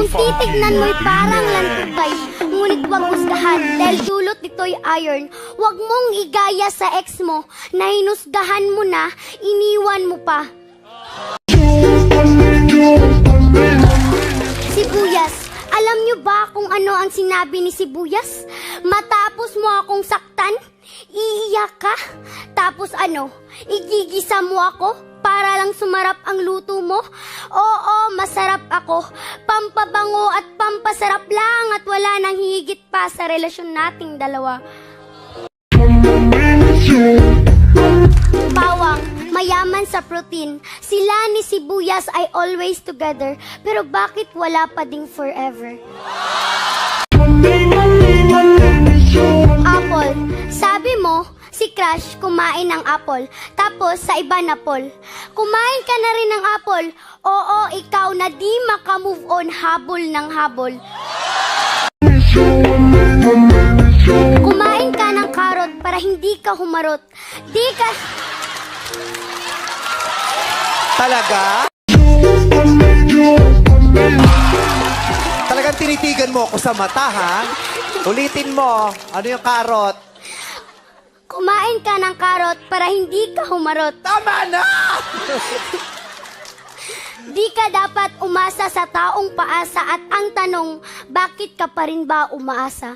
titignan mo'y parang lantutay, ngunit wag husgahan dahil dulot nito'y iron. Wag mong igaya sa ex mo na hinusgahan mo na, iniwan mo pa. Sibuyas, alam nyo ba kung ano ang sinabi ni Sibuyas? Matapos mo akong saktan, iiyak ka? Tapos ano, igigisa mo ako para lang sumarap ang luto mo? Oo, masarap ako. Pampabango at pampasarap lang at wala nang higit pa sa relasyon nating dalawa. Bawang, mayaman sa protein. Sila ni Sibuyas ay always together. Pero bakit wala pa ding forever? Apple, sabi mo, si Crush kumain ng apple. Tapos sa iba na Paul. Kumain ka na rin ng apple. Oo, ikaw na di makamove on, habol ng habol. Kumain ka ng karot para hindi ka humarot. Di ka... Talaga? Talagang tinitigan mo ako sa mata, ha? Ulitin mo. Ano yung karot? Kumain ka ng karot para hindi ka humarot. Tama na! Di ka dapat umasa sa taong paasa at ang tanong, bakit ka pa rin ba umaasa?